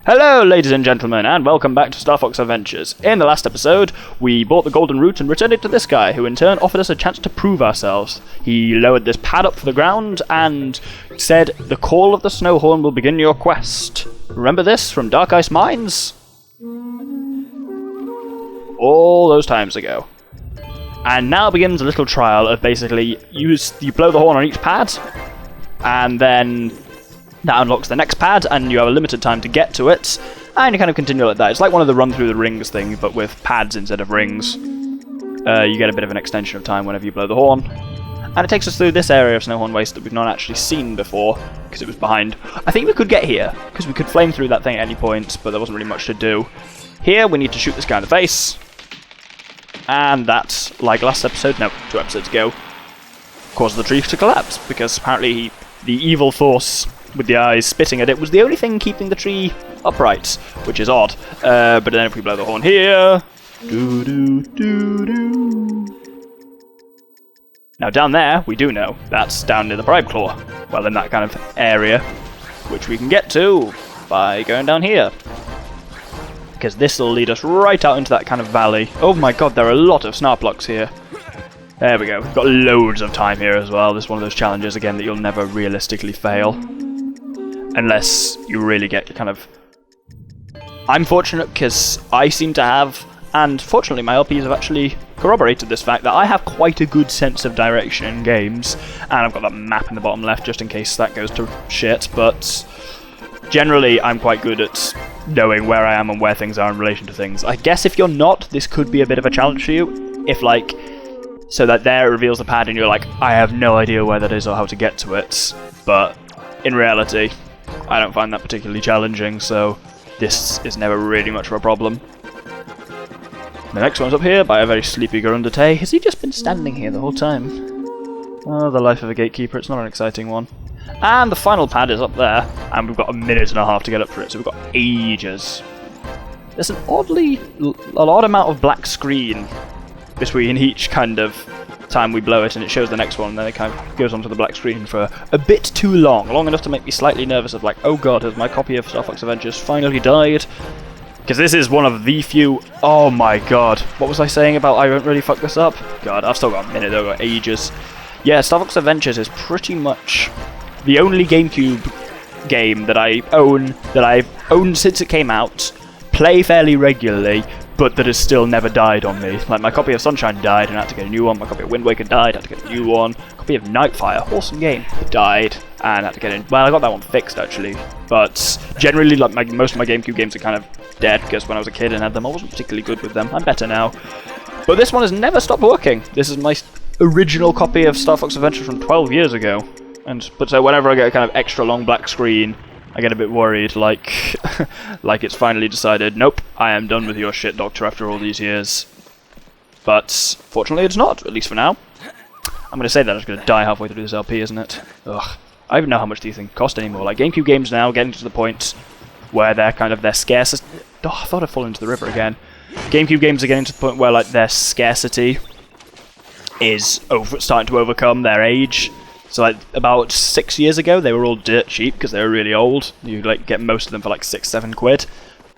Hello ladies and gentlemen, and welcome back to Star Fox Adventures. In the last episode, we bought the golden root and returned it to this guy, who in turn offered us a chance to prove ourselves. He lowered this pad up for the ground and said, "The call of the snow horn will begin your quest." Remember this from Dark Ice Mines? All those times ago. And now begins a little trial of basically, you blow the horn on each pad, and then that unlocks the next pad, and you have a limited time to get to it, and you kind of continue like that. It's like one of the run through the rings thing, but with pads instead of rings. You get a bit of an extension of time whenever you blow the horn. And it takes us through this area of Snowhorn Waste that we've not actually seen before, because it was behind. I think we could get here, because we could flame through that thing at any point, but there wasn't really much to do. Here, we need to shoot this guy in the face. And that, like last episode, no, 2 episodes ago, caused the tree to collapse, because apparently the evil force with the eyes spitting at it was the only thing keeping the tree upright, which is odd. But then if we blow the horn here... Now down there, we do know, that's down near the Bribe Claw. Well, in that kind of area, which we can get to by going down here. Because this will lead us right out into that kind of valley. Oh my god, there are a lot of snarp blocks here. There we go, we've got loads of time here as well. This is one of those challenges, again, that you'll never realistically fail. Unless you really get kind of... I'm fortunate because I seem to have, and fortunately my LPs have actually corroborated this fact, that I have quite a good sense of direction in games. And I've got that map in the bottom left just in case that goes to shit, but generally I'm quite good at knowing where I am and where things are in relation to things. I guess if you're not, this could be a bit of a challenge for you. If like... So that there it reveals the pad and you're like, I have no idea where that is or how to get to it. But in reality, I don't find that particularly challenging, so this is never really much of a problem. The next one's up here by a very sleepy Garundate. Has he just been standing here the whole time? Oh, the life of a Gatekeeper, it's not an exciting one. And the final pad is up there, and we've got a minute and a half to get up for it, so we've got ages. There's an odd amount of black screen between each kind of time we blow it, and it shows the next one, and then it kind of goes onto the black screen for a bit too long enough to make me slightly nervous of like, oh god, has my copy of Star Fox Adventures finally died? Because this is one of the few... Oh my god, what was I saying about I won't really fuck this up? God, I've still got a minute, I've got ages. Yeah, Star Fox Adventures is pretty much the only GameCube game that I've owned since it came out, play fairly regularly, but that has still never died on me. Like, my copy of Sunshine died and I had to get a new one, my copy of Wind Waker died, I had to get a new one, copy of Nightfire, awesome game, died, and I had to get in... Well, I got that one fixed, actually, but generally, like, most of my GameCube games are kind of dead, because when I was a kid and had them, I wasn't particularly good with them. I'm better now. But this one has never stopped working. This is my original copy of Star Fox Adventure from 12 years ago. But so whenever I get a kind of extra long black screen, I get a bit worried, like, like it's finally decided, nope, I am done with your shit, Doctor, after all these years. But fortunately it's not, at least for now. I'm going to say that I'm just going to die halfway through this LP, isn't it? Ugh. I don't even know how much these things cost anymore. Like, GameCube games now getting to the point where they're kind of their scarcity... Oh, I thought I'd fallen into the river again. GameCube games are getting to the point where, like, their scarcity is starting to overcome their age. So like about 6 years ago, they were all dirt cheap because they were really old. You like get most of them for like 6-7 quid.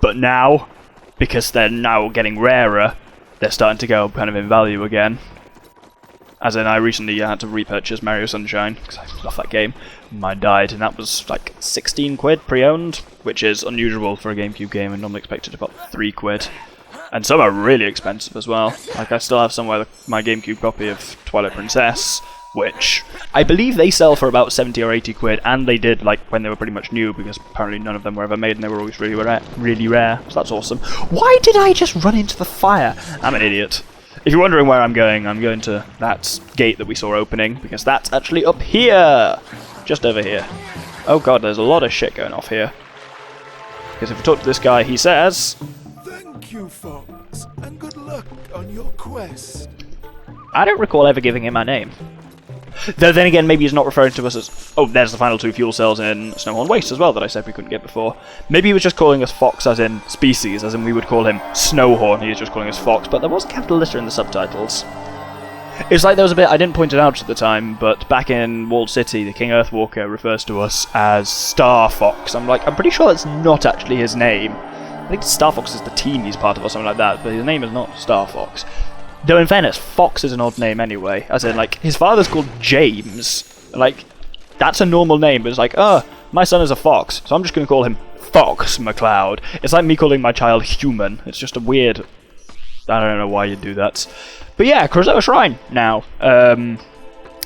But now, because they're now getting rarer, they're starting to go kind of in value again. As in, I recently had to repurchase Mario Sunshine because I love that game. Mine died, and that was like 16 quid pre-owned, which is unusual for a GameCube game, and normally expected about 3 quid. And some are really expensive as well. Like I still have somewhere my GameCube copy of Twilight Princess, which I believe they sell for about 70 or 80 quid, and they did like when they were pretty much new, because apparently none of them were ever made and they were always really rare, so that's awesome. Why did I just run into the fire? I'm an idiot. If you're wondering where I'm going to that gate that we saw opening, because that's actually up here! Just over here. Oh god, there's a lot of shit going off here. Because if we talk to this guy, he says... Thank you, Fox, and good luck on your quest. I don't recall ever giving him my name. Though then again, maybe he's not referring to us as... Oh, there's the final 2 fuel cells in Snowhorn Waste as well that I said we couldn't get before. Maybe he was just calling us Fox as in species, as in we would call him Snowhorn. He was just calling us Fox, but there was a capital letter in the subtitles. It's like there was a bit, I didn't point it out at the time, but back in Walled City, the King Earthwalker refers to us as Star Fox. I'm pretty sure that's not actually his name. I think Star Fox is the team he's part of or something like that, but his name is not Star Fox. Though in fairness, Fox is an odd name anyway. As in, like, his father's called James. Like, that's a normal name, but it's like, oh, my son is a fox, so I'm just going to call him Fox McCloud. It's like me calling my child Human. It's just a weird... I don't know why you'd do that. But yeah, Krazoa Shrine now.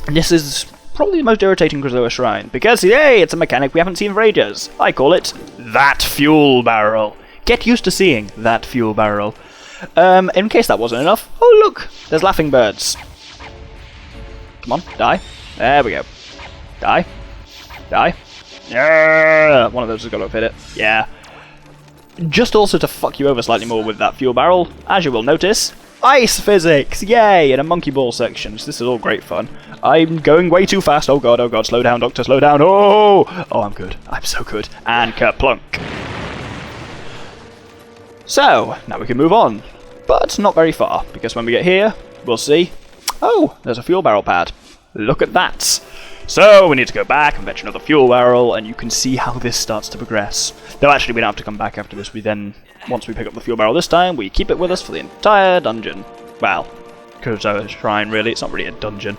This is probably the most irritating Krazoa Shrine, because, yay, it's a mechanic we haven't seen for ages. I call it that fuel barrel. Get used to seeing that fuel barrel. In case that wasn't enough, oh look, there's laughing birds. Come on, die. There we go. Die. Die. Yeah, one of those has got to have hit it. Yeah. Just also to fuck you over slightly more with that fuel barrel, as you will notice, ice physics! Yay! And a monkey ball section. This is all great fun. I'm going way too fast. Oh god, slow down, Doctor, slow down. Oh, I'm good. I'm so good. And kerplunk. So, now we can move on. But not very far, because when we get here, we'll see... Oh, there's a fuel barrel pad. Look at that! So, we need to go back and fetch another fuel barrel, and you can see how this starts to progress. Though actually, we don't have to come back after this. We then, once we pick up the fuel barrel this time, we keep it with us for the entire dungeon. Well, Krazoa Shrine, really. It's not really a dungeon.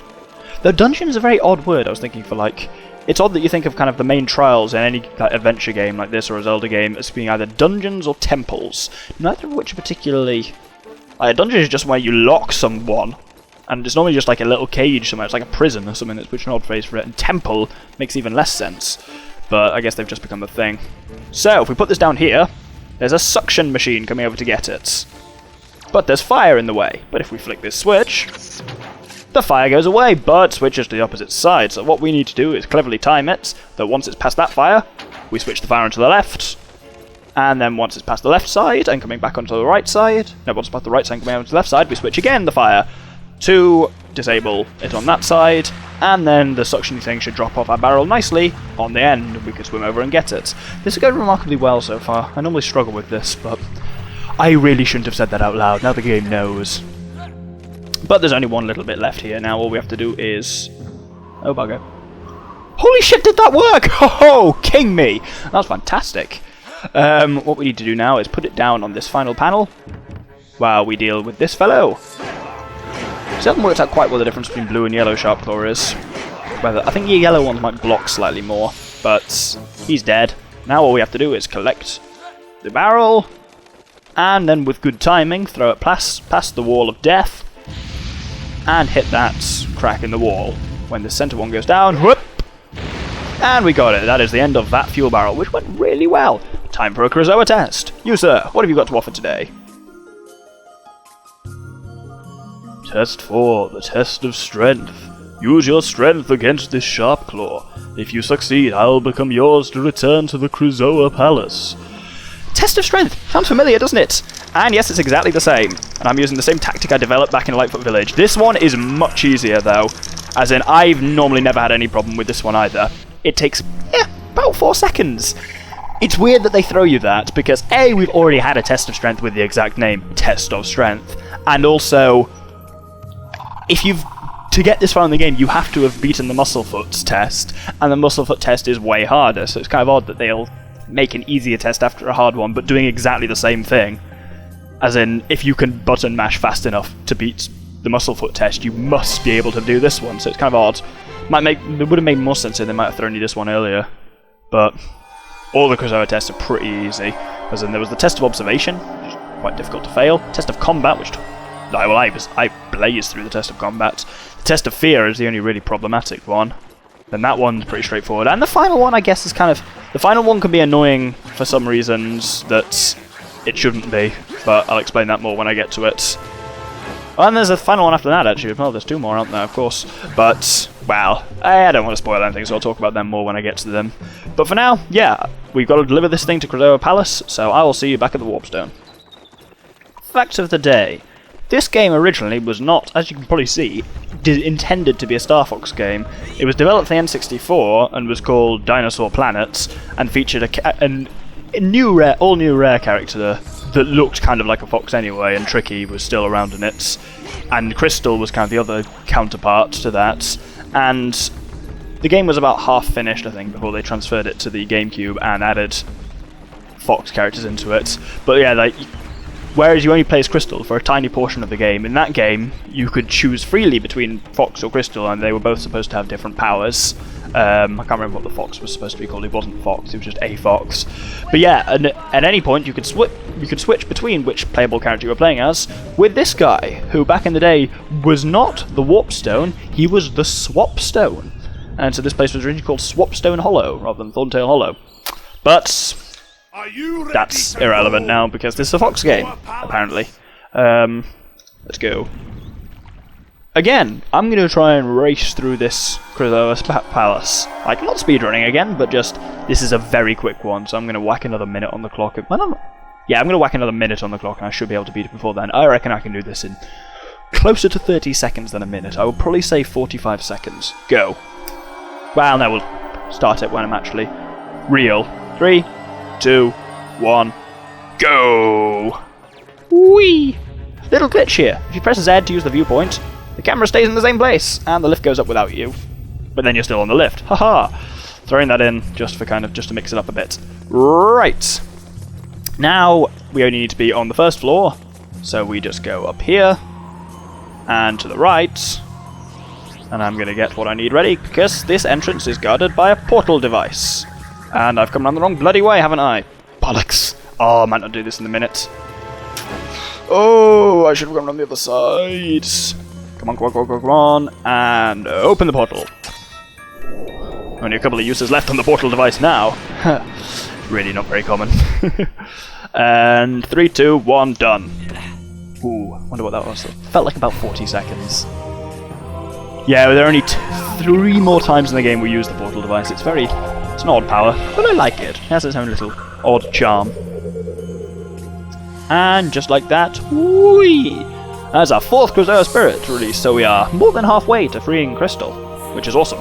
Though dungeon is a very odd word, I was thinking for, like... It's odd that you think of kind of the main trials in any like, adventure game like this or a Zelda game as being either dungeons or temples, neither of which are particularly... Like, a dungeon is just where you lock someone, and it's normally just like a little cage somewhere. It's like a prison or something, which is an odd phrase for it, and temple makes even less sense. But I guess they've just become a thing. So, if we put this down here, there's a suction machine coming over to get it. But there's fire in the way. But if we flick this switch... The fire goes away, but switches to the opposite side. So what we need to do is cleverly time it, that once it's past that fire, we switch the fire onto the left, and then once it's past the left side and coming back onto the right side, once it's past the right side and coming onto the left side, we switch again the fire to disable it on that side, and then the suction thing should drop off our barrel nicely on the end. We could swim over and get it. This is going remarkably well so far. I normally struggle with this, but I really shouldn't have said that out loud. Now the game knows. But there's only one little bit left here. Now all we have to do is... Oh, bugger. Holy shit, did that work? Ho-ho! King me! That was fantastic. What we need to do now is put it down on this final panel while we deal with this fellow. So I haven't worked out quite what the difference between blue and yellow Sharp Claw is. I think the yellow ones might block slightly more, but he's dead. Now all we have to do is collect the barrel, and then with good timing, throw it past the wall of death, and hit that crack in the wall. When the center one goes down, whoop! And we got it. That is the end of that fuel barrel, which went really well. Time for a Krazoa test. You, sir, what have you got to offer today? Test 4, the test of strength. Use your strength against this Sharp Claw. If you succeed, I'll become yours to return to the Krazoa Palace. Test of strength! Sounds familiar, doesn't it? And yes, it's exactly the same. And I'm using the same tactic I developed back in Lightfoot Village. This one is much easier, though. As in, I've normally never had any problem with this one either. It takes, about 4 seconds. It's weird that they throw you that, because A, we've already had a test of strength with the exact name, Test of Strength. And also, to get this far in the game, you have to have beaten the Musclefoot test, and the Musclefoot test is way harder, so it's kind of odd that they'll make an easier test after a hard one, but doing exactly the same thing. As in, if you can button mash fast enough to beat the Musclefoot test, you must be able to do this one, so it's kind of odd. It would have made more sense if they might have thrown you this one earlier. But all the Krazoa tests are pretty easy. As in, there was the test of observation, which is quite difficult to fail. Test of combat, which I blazed through the test of combat. The test of fear is the only really problematic one. Then that one's pretty straightforward. And the final one, I guess, is kind of... The final one can be annoying for some reasons that it shouldn't be. But I'll explain that more when I get to it. Oh, and there's a final one after that, actually. Well, there's 2 more, aren't there, of course. But, well, I don't want to spoil anything, so I'll talk about them more when I get to them. But for now, yeah, we've got to deliver this thing to Krazoa Palace, so I will see you back at the Warpstone. Fact of the day. This game originally was not, as you can probably see, intended to be a Star Fox game. It was developed for the N64 and was called Dinosaur Planets, and featured a all-new rare character, that looked kind of like a fox anyway, and Tricky was still around in it. And Crystal was kind of the other counterpart to that. And the game was about half finished, I think, before they transferred it to the GameCube and added fox characters into it. But yeah, like, whereas you only play as Crystal for a tiny portion of the game, in that game you could choose freely between Fox or Crystal, and they were both supposed to have different powers. I can't remember what the fox was supposed to be called. It wasn't Fox, it was just a fox. But yeah, at any point you could switch between which playable character you were playing as with this guy, who back in the day was not the Warp Stone, he was the Swap Stone. And so this place was originally called Swapstone Hollow rather than Thorntail Hollow. But that's irrelevant now because this is a Fox game, apparently. Let's go. Again, I'm going to try and race through this Krazoa Palace. Like, not speedrunning again, but just, this is a very quick one, so I'm going to whack another minute on the clock. Yeah, I'm going to whack another minute on the clock, and I should be able to beat it before then. I reckon I can do this in closer to 30 seconds than a minute. I would probably say 45 seconds. Go. Well, no, we'll start it when I'm actually real. 3, 2, 1, go! Whee! Little glitch here. If you press Z to use the viewpoint, the camera stays in the same place, and the lift goes up without you. But then you're still on the lift. Haha! Throwing that in just to mix it up a bit. Right. Now we only need to be on the first floor, so we just go up here and to the right. And I'm going to get what I need ready, because this entrance is guarded by a portal device. And I've come around the wrong bloody way, haven't I? Bollocks! Oh, I might not do this in a minute. Oh, I should have gone on the other side. Come on, come on, come on, come on, and open the portal. Only a couple of uses left on the portal device now. Really not very common. And 3, 2, 1, done. Ooh, wonder what that was. It felt like about 40 seconds. Yeah, there are only 3 more times in the game we use the portal device. It's an odd power, but I like it. It has its own little odd charm. And just like that, whee! That's our 4th Krazoa Spirit release, so we are more than halfway to freeing Crystal, which is awesome.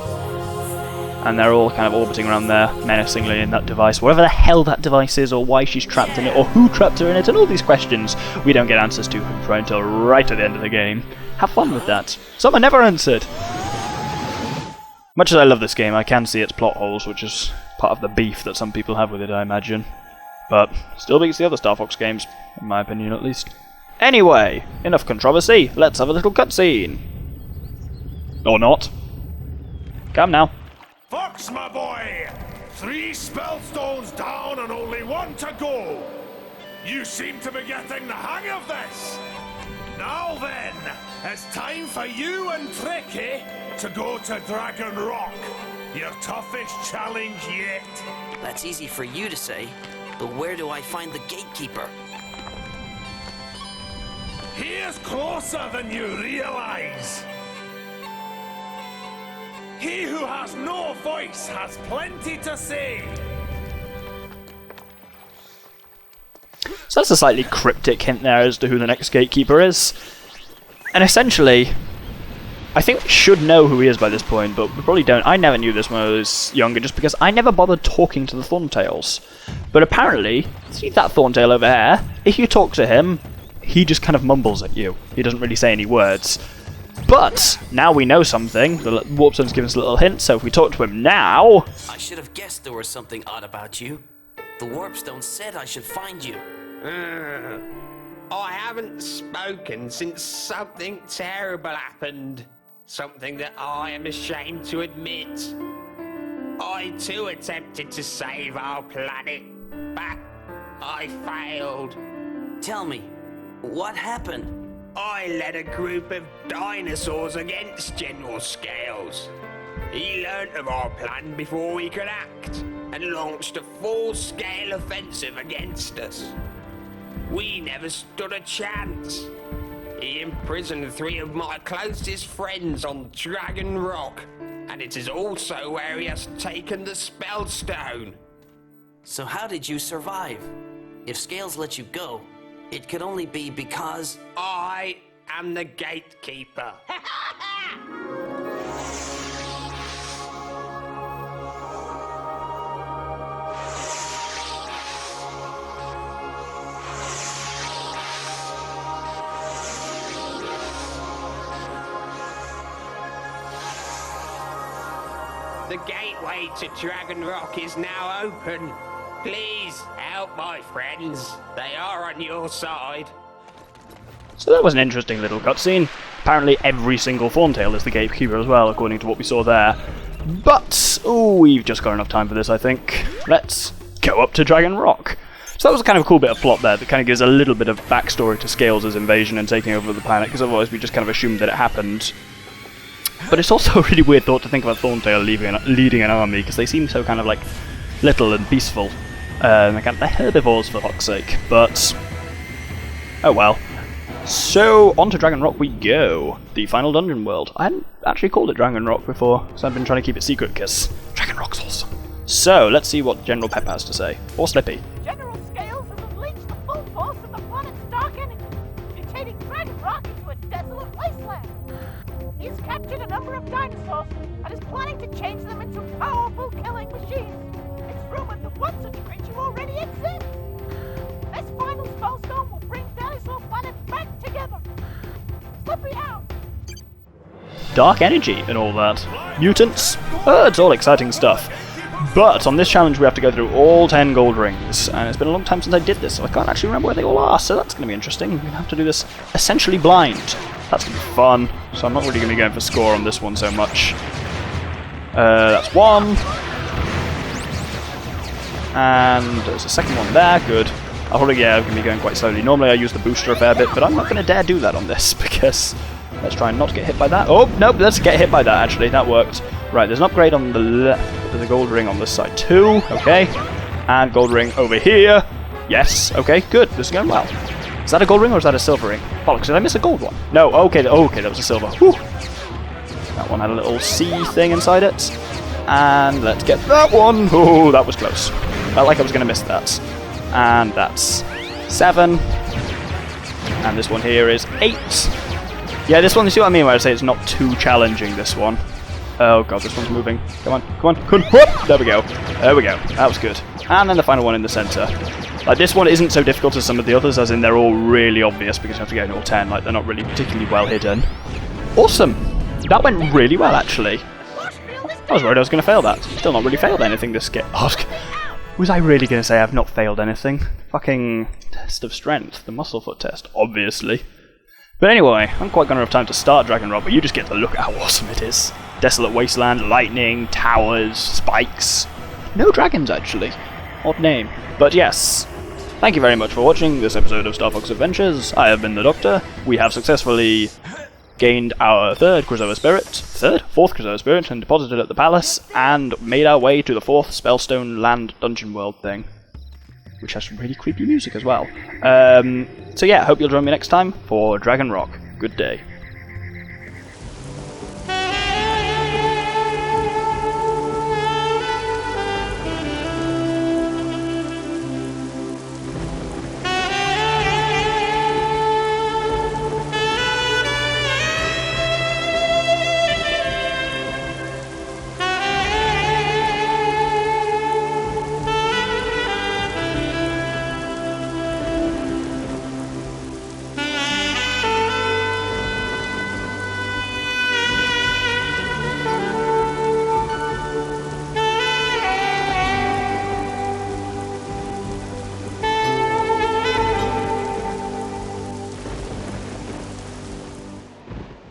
And they're all kind of orbiting around there menacingly in that device, whatever the hell that device is, or why she's trapped in it, or who trapped her in it, and all these questions we don't get answers to until right at the end of the game. Have fun with that. Some are never answered. Much as I love this game, I can see its plot holes, which is part of the beef that some people have with it, I imagine. But still beats the other Star Fox games, in my opinion at least. Anyway, enough controversy, let's have a little cutscene. Or not. Come now. Fox, my boy! 3 spellstones down and only 1 to go! You seem to be getting the hang of this! Now then, it's time for you and Tricky to go to Dragon Rock, your toughest challenge yet. That's easy for you to say, but where do I find the Gatekeeper? He is closer than you realize. He who has no voice has plenty to say. So that's a slightly cryptic hint there as to who the next Gatekeeper is. And essentially, I think we should know who he is by this point, but we probably don't. I never knew this when I was younger, just because I never bothered talking to the Thorntails. But apparently, see that Thorntail over here? If you talk to him, he just kind of mumbles at you. He doesn't really say any words. But now we know something. The Warpstone's given us a little hint, so if we talk to him now... I should have guessed there was something odd about you. The Warpstone said I should find you. I haven't spoken since something terrible happened. Something that I am ashamed to admit. I too attempted to save our planet, but I failed. Tell me, what happened? I led a group of dinosaurs against General Scales. He learnt of our plan before we could act, and launched a full-scale offensive against us. We never stood a chance. He imprisoned 3 of my closest friends on Dragon Rock, and it is also where he has taken the Spellstone. So how did you survive? If Scales let you go, it could only be because... I am the Gatekeeper. The gateway to Dragon Rock is now open. Please help my friends. They are on your side. So that was an interesting little cutscene. Apparently every single Thorntail is the Gatekeeper as well, according to what we saw there. But, ooh, we've just got enough time for this, I think. Let's go up to Dragon Rock. So that was a kind of cool bit of plot there that kind of gives a little bit of backstory to Scales' invasion and taking over the planet, because otherwise we just kind of assumed that it happened. But it's also a really weird thought to think about Thorntail leading an army, because they seem so kind of like little and peaceful. They're herbivores for fuck's sake, but oh well. So, on to Dragon Rock we go. The final dungeon world. I hadn't actually called it Dragon Rock before, so I've been trying to keep it secret, because Dragon Rock's awesome. So, let's see what General Pep has to say. Or Slippy. General Scales has unleashed the full force of the planet's dark energy, mutating Dragon Rock into a desolate wasteland. He's captured a number of dinosaurs and is planning to change them into powerful killing machines. It's rumored that one such creature already exists. This final spellstone will bring Dinosaur Planet back together. Slippy out! Dark energy and all that. Mutants? It's all exciting stuff. But on this challenge we have to go through all 10 gold rings, and it's been a long time since I did this, so I can't actually remember where they all are, so that's going to be interesting. We're going to have to do this essentially blind. That's going to be fun, so I'm not really going to be going for score on this one so much. That's one. And there's a second one there, good. I'm probably going to be going quite slowly. Normally I use the booster a fair bit, but I'm not going to dare do that on this, because let's try and not get hit by that. Oh, nope, let's get hit by that, actually. That worked. Right, there's an upgrade on the left. There's a gold ring on this side too. Okay. And gold ring over here. Yes. Okay, good. This is going well. Is that a gold ring or is that a silver ring? Bollocks, did I miss a gold one? No, okay, okay, that was a silver. Whew. That one had a little C thing inside it. And let's get that one. Oh, that was close. Felt like I was going to miss that. And that's 7. And this one here is 8. Yeah, this one, you see what I mean when I say it's not too challenging, this one. Oh god, this one's moving. Come on, come on, come on. Whoop! There we go. There we go. That was good. And then the final one in the centre. Like, this one isn't so difficult as some of the others, as in they're all really obvious because you have to get in all 10. Like, they're not really particularly well hidden. Awesome! That went really well, actually. I was worried I was going to fail that. Still not really failed anything this game. Was I really going to say I've not failed anything? Fucking test of strength, the muscle foot test, obviously. But anyway, I'm quite going to have time to start Dragon Rock, but you just get to look at how awesome it is. Desolate wasteland, lightning, towers, spikes. No dragons, actually. Odd name. But yes, thank you very much for watching this episode of Star Fox Adventures. I have been the Doctor. We have successfully gained our fourth Krazoa Spirit, and deposited it at the palace, and made our way to the 4th Spellstone Land Dungeon World thing, which has some really creepy music as well. So yeah, I hope you'll join me next time for Dragon Rock. Good day.